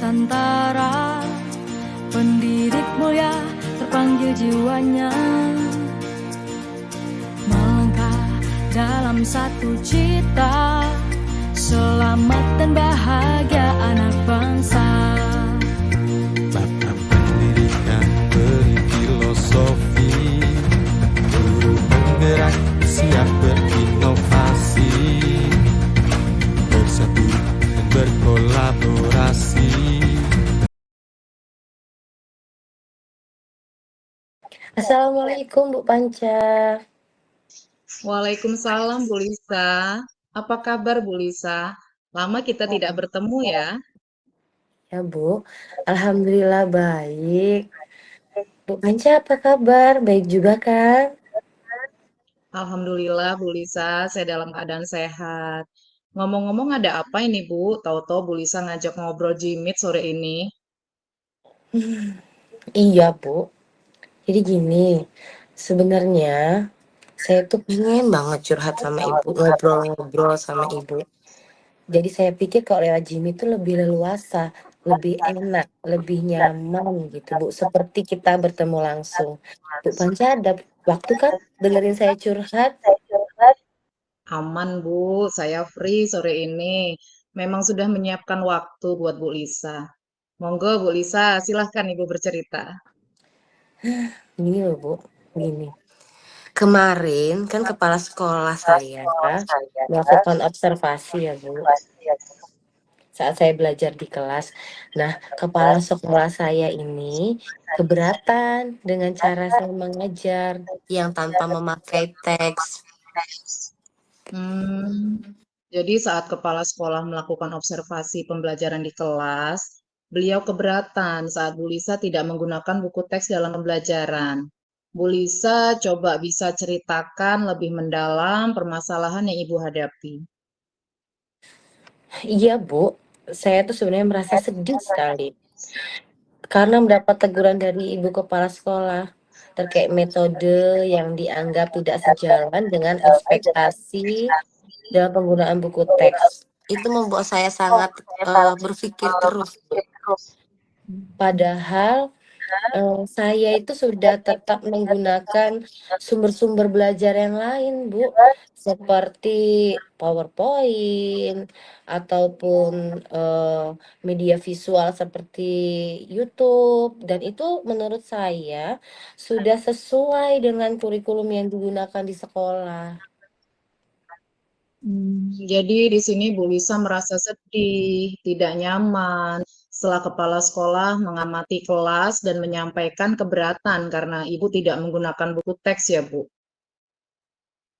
Nusantara, pendidik mulia terpanggil jiwanya melangkah dalam satu cita, selamat dan bahagia anak bangsa. Bapak pendidikan beri filosofi, guru penggerak siap berinovasi, bersatu dan berkolaborasi. Assalamualaikum Bu Panca. Waalaikumsalam Bu Lisa. Apa kabar Bu Lisa? Lama kita tidak bertemu ya. Ya Bu, Alhamdulillah baik. Bu Panca apa kabar? Baik juga kan? Alhamdulillah Bu Lisa, saya dalam keadaan sehat. Ngomong-ngomong ada apa ini Bu? Tahu-tahu Bu Lisa ngajak ngobrol jimit sore ini. Iya Bu, jadi gini, sebenarnya saya tuh pengen banget curhat sama Ibu, ngobrol-ngobrol sama Ibu. Jadi saya pikir kalau lewat Jimmy itu lebih leluasa, lebih enak, lebih nyaman gitu Bu, seperti kita bertemu langsung. Bu Panca ada waktu kan dengerin saya curhat? Aman Bu, saya free sore ini. Memang sudah menyiapkan waktu buat Bu Lisa. Monggo Bu Lisa, silahkan Ibu bercerita. Gini loh Bu, gini. Kemarin kan kepala sekolah saya melakukan observasi ya Bu, saat saya belajar di kelas. Nah, kepala sekolah saya ini keberatan dengan cara saya mengajar yang tanpa memakai teks. Jadi saat kepala sekolah melakukan observasi pembelajaran di kelas, beliau keberatan saat Bu Lisa tidak menggunakan buku teks dalam pembelajaran. Bu Lisa coba bisa ceritakan lebih mendalam permasalahan yang Ibu hadapi. Iya Bu, saya tuh sebenarnya merasa sedih sekali karena mendapat teguran dari ibu kepala sekolah terkait metode yang dianggap tidak sejalan dengan ekspektasi dalam penggunaan buku teks. Itu membuat saya sangat berpikir terus, Bu. Padahal saya itu sudah tetap menggunakan sumber-sumber belajar yang lain, Bu, seperti PowerPoint ataupun media visual seperti YouTube, dan itu menurut saya sudah sesuai dengan kurikulum yang digunakan di sekolah. Jadi di sini Bu Lisa merasa sedih, tidak nyaman setelah kepala sekolah mengamati kelas dan menyampaikan keberatan karena Ibu tidak menggunakan buku teks ya Bu.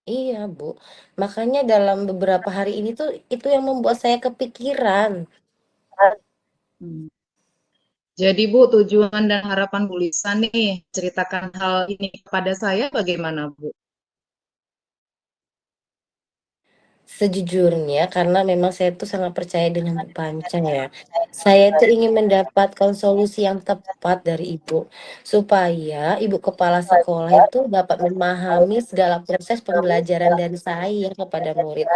Iya, Bu. Makanya dalam beberapa hari ini tuh itu yang membuat saya kepikiran. Hmm. Jadi Bu, tujuan dan harapan Bu Lisa nih, ceritakan hal ini kepada saya bagaimana Bu? Sejujurnya karena memang saya tuh sangat percaya dengan Bu Panca ya. Saya tuh ingin mendapatkan solusi yang tepat dari Ibu, supaya Ibu kepala sekolah itu dapat memahami segala proses pembelajaran dari saya kepada murid.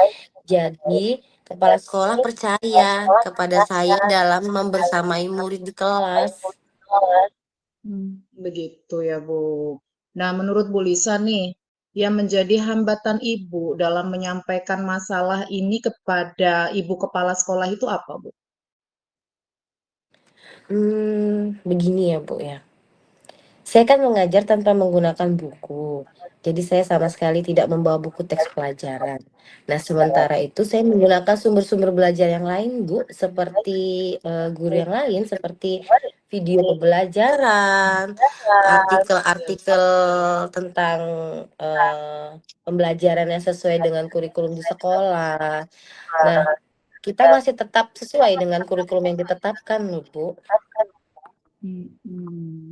Jadi, kepala sekolah percaya kepada saya dalam membersamai murid di kelas. Begitu ya Bu. Nah, menurut Bu Lisa nih, yang menjadi hambatan Ibu dalam menyampaikan masalah ini kepada Ibu kepala sekolah itu apa Bu? Begini ya Bu ya. Saya kan mengajar tanpa menggunakan buku. Jadi saya sama sekali tidak membawa buku teks pelajaran. Nah, sementara itu saya menggunakan sumber-sumber belajar yang lain, Bu, seperti guru yang lain, seperti video pembelajaran, artikel-artikel tentang pembelajaran yang sesuai dengan kurikulum di sekolah. Nah, kita masih tetap sesuai dengan kurikulum yang ditetapkan, loh, Bu.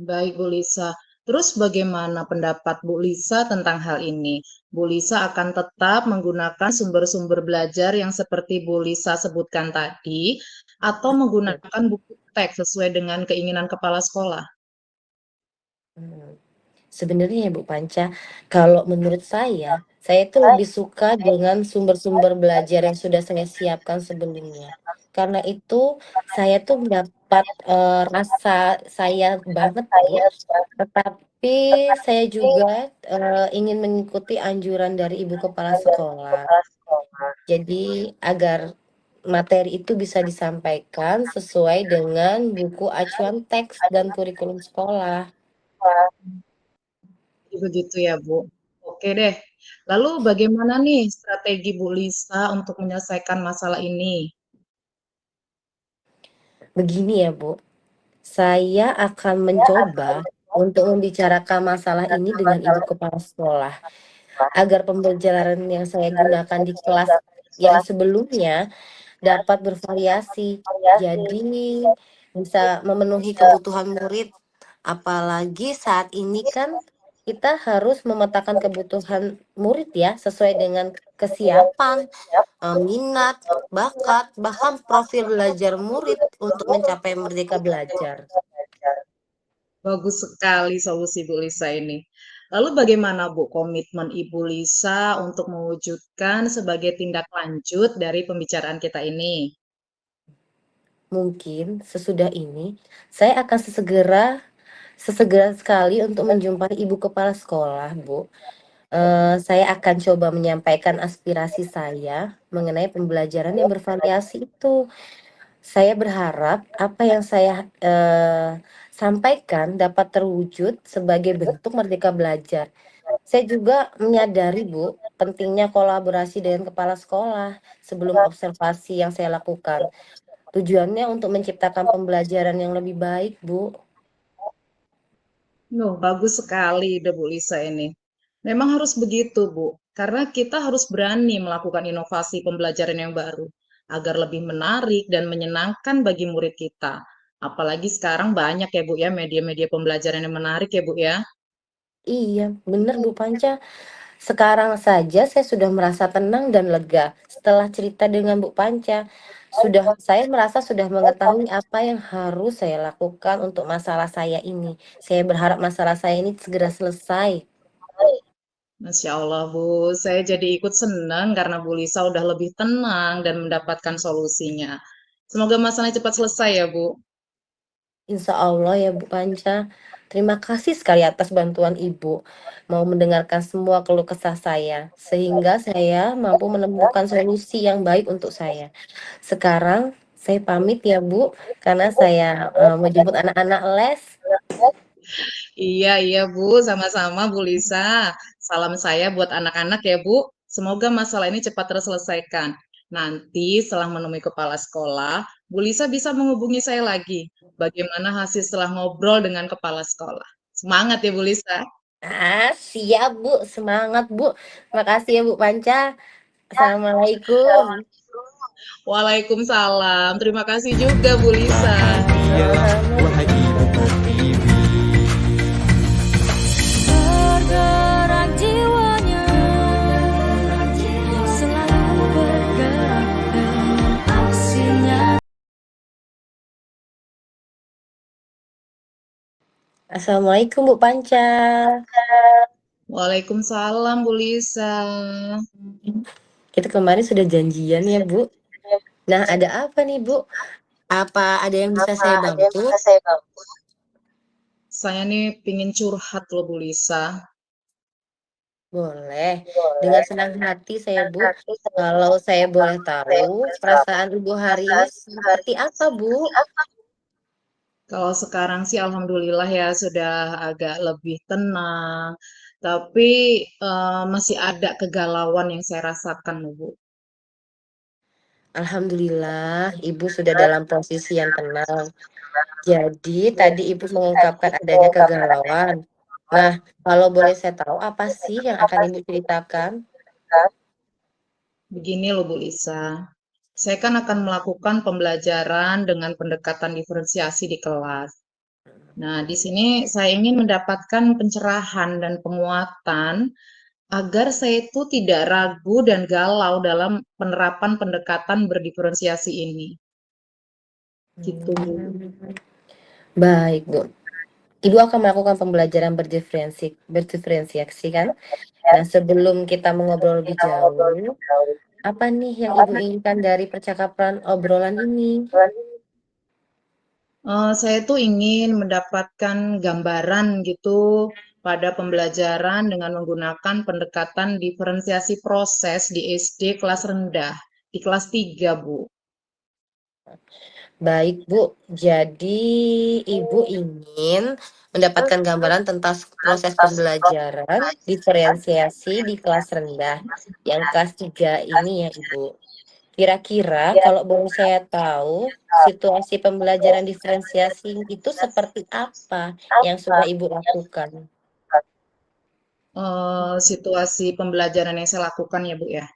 Baik Bu Lisa. Terus bagaimana pendapat Bu Lisa tentang hal ini? Bu Lisa akan tetap menggunakan sumber-sumber belajar yang seperti Bu Lisa sebutkan tadi, atau menggunakan buku teks sesuai dengan keinginan kepala sekolah? Sebenarnya ya Bu Panca, kalau menurut saya itu lebih suka dengan sumber-sumber belajar yang sudah saya siapkan sebelumnya. Karena itu saya tuh tepat, rasa saya banget, Bu. Tetapi saya juga, ingin mengikuti anjuran dari ibu kepala sekolah. Jadi agar materi itu bisa disampaikan sesuai dengan buku acuan teks dan kurikulum sekolah. Begitu ya, Bu. Oke deh. Lalu bagaimana nih strategi Bu Lisa untuk menyelesaikan masalah ini? Begini ya, Bu, saya akan mencoba untuk membicarakan masalah ini dengan ibu kepala sekolah, agar pembelajaran yang saya gunakan di kelas yang sebelumnya dapat bervariasi. Jadi bisa memenuhi kebutuhan murid. Apalagi saat ini kan kita harus memetakan kebutuhan murid ya, sesuai dengan kesiapan, minat, bakat, bahkan profil belajar murid untuk mencapai merdeka belajar. Bagus sekali solusi Bu Lisa ini. Lalu bagaimana Bu komitmen Ibu Lisa untuk mewujudkan sebagai tindak lanjut dari pembicaraan kita ini? Mungkin sesudah ini saya akan sesegera sekali untuk menjumpai ibu kepala sekolah, Bu. Saya akan coba menyampaikan aspirasi saya mengenai pembelajaran yang bervariasi itu. Saya berharap apa yang saya, sampaikan dapat terwujud sebagai bentuk merdeka belajar. Saya juga menyadari, Bu, pentingnya kolaborasi dengan kepala sekolah sebelum observasi yang saya lakukan. Tujuannya untuk menciptakan pembelajaran yang lebih baik, Bu. Bagus sekali ide Bu Lisa ini. Memang harus begitu, Bu, karena kita harus berani melakukan inovasi pembelajaran yang baru agar lebih menarik dan menyenangkan bagi murid kita. Apalagi sekarang banyak ya, Bu ya, media-media pembelajaran yang menarik ya, Bu ya. Iya, benar Bu Panca. Sekarang saja saya sudah merasa tenang dan lega setelah cerita dengan Bu Panca. Saya merasa sudah mengetahui apa yang harus saya lakukan untuk masalah saya ini. Saya berharap masalah saya ini segera selesai. Masya Allah, Bu. Saya jadi ikut senang karena Bu Lisa udah lebih tenang dan mendapatkan solusinya. Semoga masalahnya cepat selesai ya, Bu. Insya Allah ya Bu Panca. Terima kasih sekali atas bantuan Ibu. Mau mendengarkan semua keluh kesah saya. Sehingga saya mampu menemukan solusi yang baik untuk saya. Sekarang saya pamit ya Bu. Karena saya mau jemput anak-anak les. Iya, iya, Bu. Sama-sama, Bu Lisa. Salam saya buat anak-anak ya, Bu. Semoga masalah ini cepat terselesaikan. Nanti setelah menemui kepala sekolah, Bu Lisa bisa menghubungi saya lagi. Bagaimana hasil setelah ngobrol dengan kepala sekolah. Semangat ya, Bu Lisa. Siap Bu. Semangat Bu. Makasih ya Bu Panca. Assalamualaikum. Waalaikumsalam. Terima kasih juga, Bu Lisa. Bahagialah Sama-sama. wahai ibu pertiwi. Bergerak jiwanya, selalu bergerak dengan aksinya. Assalamualaikum Bu Panca. Waalaikumsalam, Bu Lisa. Kita kemarin sudah janjian ya Bu. Nah, ada apa nih Bu? Apa ada yang bisa saya bantu? Saya nih pingin curhat loh, Bu Lisa. Boleh. Dengan senang hati saya Bu. Kalau saya boleh tahu, perasaan Ibu hari ini seperti apa Bu? Kalau sekarang sih alhamdulillah ya sudah agak lebih tenang, tapi masih ada kegalauan yang saya rasakan loh, Bu. Alhamdulillah, Ibu sudah dalam posisi yang tenang. Jadi tadi Ibu mengungkapkan adanya kegalauan. Nah, kalau boleh saya tahu apa sih yang akan Ibu ceritakan? Begini loh, Bu Lisa. Saya kan akan melakukan pembelajaran dengan pendekatan diferensiasi di kelas. Nah, di sini saya ingin mendapatkan pencerahan dan penguatan agar saya itu tidak ragu dan galau dalam penerapan pendekatan berdiferensiasi ini. Gitu, Bu. Hmm, baik, Bu. Ibu akan melakukan pembelajaran berdiferensiasi kan? Nah, sebelum kita mengobrol lebih jauh, apa nih yang Ibu inginkan dari percakapan obrolan ini? Saya tuh ingin mendapatkan gambaran gitu pada pembelajaran dengan menggunakan pendekatan diferensiasi proses di SD kelas rendah, di kelas 3, Bu. Baik, Bu. Jadi, Ibu ingin mendapatkan gambaran tentang proses pembelajaran diferensiasi di kelas rendah, yang kelas 3 ini ya, Ibu. Kira-kira kalau boleh saya tahu, situasi pembelajaran diferensiasi itu seperti apa yang sudah Ibu lakukan? Situasi pembelajaran yang saya lakukan ya, Bu, ya.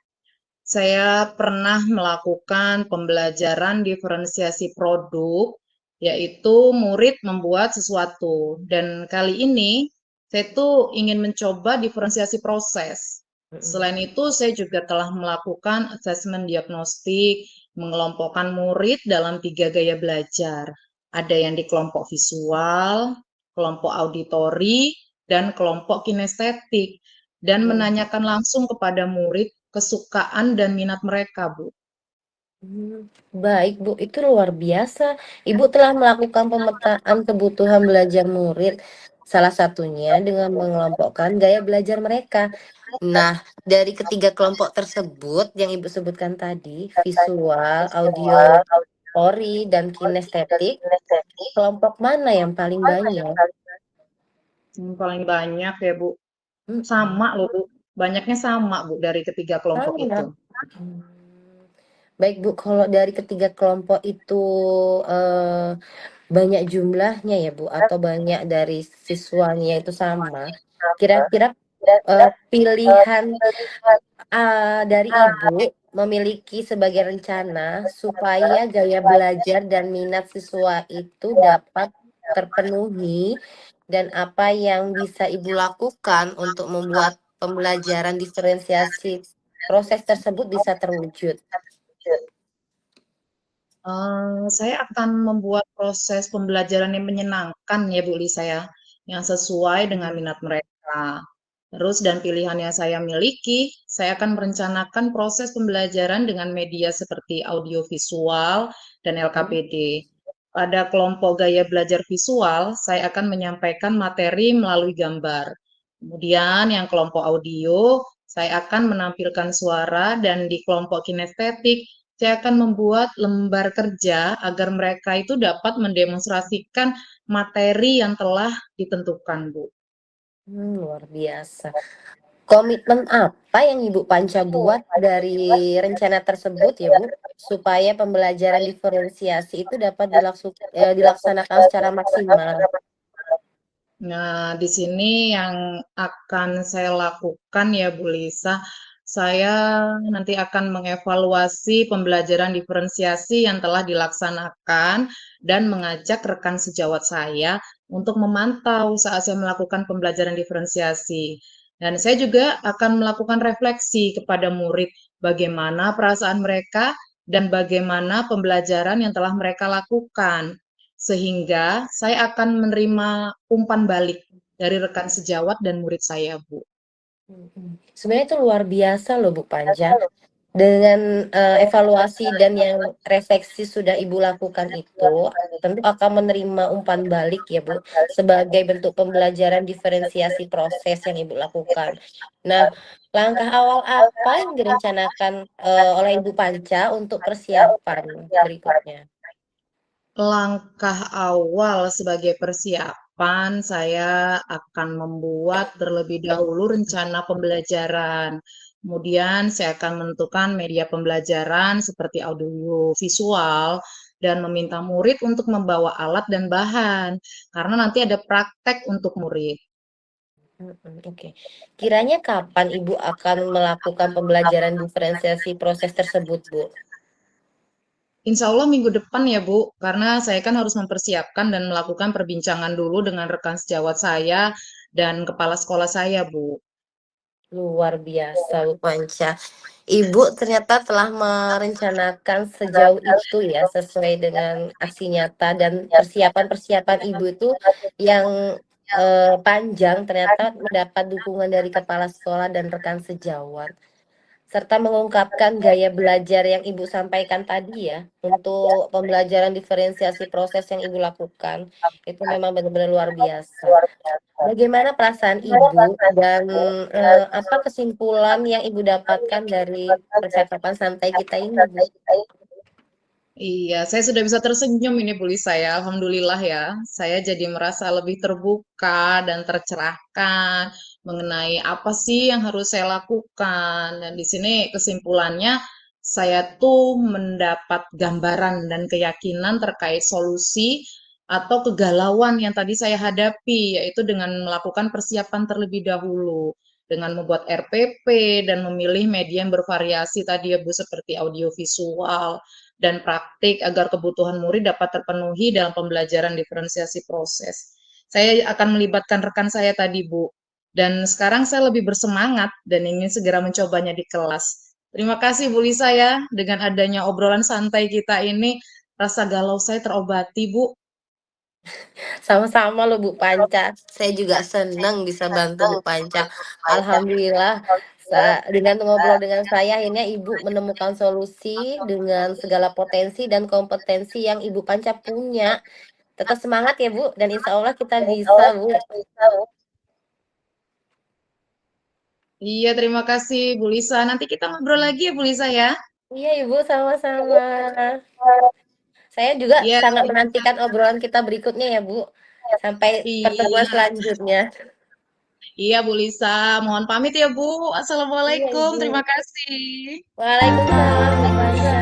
Saya pernah melakukan pembelajaran diferensiasi produk, yaitu murid membuat sesuatu. Dan kali ini saya tuh ingin mencoba diferensiasi proses. Mm-mm. Selain itu, saya juga telah melakukan asesmen diagnostik, mengelompokkan murid dalam 3 gaya belajar. Ada yang di kelompok visual, kelompok auditori, dan kelompok kinestetik. Dan Hmm. menanyakan langsung kepada murid kesukaan dan minat mereka, Bu. Baik, Bu, itu luar biasa. Ibu telah melakukan pemetaan kebutuhan belajar murid, salah satunya dengan mengelompokkan gaya belajar mereka. Nah, dari ketiga kelompok tersebut yang Ibu sebutkan tadi, visual, audiotori, dan kinestetik, kelompok mana yang paling banyak? Paling banyak ya, Bu. Mm-mm. Sama loh, Bu. Banyaknya sama, Bu, dari ketiga kelompok Sama. itu. Hmm. Baik, Bu, kalau dari ketiga kelompok itu eh, banyak jumlahnya ya, Bu, atau banyak dari siswanya itu sama. Kira-kira pilihan dari Ibu memiliki sebagai rencana supaya gaya belajar dan minat siswa itu dapat terpenuhi dan apa yang bisa Ibu lakukan untuk membuat pembelajaran diferensiasi proses tersebut bisa terwujud. Saya akan membuat proses pembelajaran yang menyenangkan ya, Bu Lisa ya, yang sesuai dengan minat mereka. Terus dan pilihan yang saya miliki, saya akan merencanakan proses pembelajaran dengan media seperti audiovisual dan LKPD. Pada kelompok gaya belajar visual, saya akan menyampaikan materi melalui gambar. Kemudian yang kelompok audio, saya akan menampilkan suara dan di kelompok kinestetik, saya akan membuat lembar kerja agar mereka itu dapat mendemonstrasikan materi yang telah ditentukan, Bu. Luar biasa. Komitmen apa yang Ibu Panca buat dari rencana tersebut ya, Bu, supaya pembelajaran diferensiasi itu dapat dilaksanakan secara maksimal? Nah, di sini yang akan saya lakukan ya, Bu Lisa, saya nanti akan mengevaluasi pembelajaran diferensiasi yang telah dilaksanakan dan mengajak rekan sejawat saya untuk memantau saat saya melakukan pembelajaran diferensiasi. Dan saya juga akan melakukan refleksi kepada murid bagaimana perasaan mereka dan bagaimana pembelajaran yang telah mereka lakukan. Sehingga saya akan menerima umpan balik dari rekan sejawat dan murid saya, Bu. Sebenarnya itu luar biasa loh, Bu Panca. Dengan evaluasi dan yang refleksi sudah Ibu lakukan itu, tentu akan menerima umpan balik ya, Bu, sebagai bentuk pembelajaran diferensiasi proses yang Ibu lakukan. Nah, langkah awal apa yang direncanakan oleh Ibu Panca untuk persiapan berikutnya? Langkah awal sebagai persiapan, saya akan membuat terlebih dahulu rencana pembelajaran. Kemudian saya akan menentukan media pembelajaran seperti audio visual dan meminta murid untuk membawa alat dan bahan, karena nanti ada praktek untuk murid. Oke. Kiranya kapan Ibu akan melakukan pembelajaran diferensiasi proses tersebut, Bu? Insya Allah minggu depan ya, Bu, karena saya kan harus mempersiapkan dan melakukan perbincangan dulu dengan rekan sejawat saya dan kepala sekolah saya, Bu. Luar biasa, Bu Panca. Ibu ternyata telah merencanakan sejauh itu ya, sesuai dengan aksi nyata dan persiapan-persiapan Ibu itu yang panjang ternyata mendapat dukungan dari kepala sekolah dan rekan sejawat. serta mengungkapkan gaya belajar yang Ibu sampaikan tadi ya, untuk pembelajaran diferensiasi proses yang Ibu lakukan, itu memang benar-benar luar biasa. Bagaimana perasaan Ibu dan, apa kesimpulan yang Ibu dapatkan dari percakapan santai kita ini, Bu? Iya, saya sudah bisa tersenyum ini Bu Lisa ya. Alhamdulillah ya. Saya jadi merasa lebih terbuka dan tercerahkan mengenai apa sih yang harus saya lakukan. Dan di sini kesimpulannya saya tuh mendapat gambaran dan keyakinan terkait solusi atau kegalauan yang tadi saya hadapi, yaitu dengan melakukan persiapan terlebih dahulu. Dengan membuat RPP dan memilih media yang bervariasi tadi ya Bu, seperti audiovisual, dan praktik agar kebutuhan murid dapat terpenuhi dalam pembelajaran diferensiasi proses. Saya akan melibatkan rekan saya tadi, Bu. Dan sekarang saya lebih bersemangat dan ingin segera mencobanya di kelas. Terima kasih Bu Lisa ya, dengan adanya obrolan santai kita ini, rasa galau saya terobati, Bu. Sama-sama loh Bu Panca. Saya juga senang bisa bantu Bu Panca. Alhamdulillah dengan ngobrol dengan saya akhirnya Ibu menemukan solusi dengan segala potensi dan kompetensi yang Ibu Panca punya. Tetap semangat ya Bu, dan insya Allah kita bisa Bu. Iya, terima kasih Bu Lisa. Nanti kita ngobrol lagi ya Bu Lisa ya. Iya Ibu, sama-sama. Saya juga Iya, sangat menantikan obrolan kita berikutnya ya Bu. Sampai pertemuan iya, selanjutnya. iya Bu Lisa. Mohon pamit ya Bu. Iya Assalamualaikum. Ibu. Terima kasih. Waalaikumsalam Bu Panca.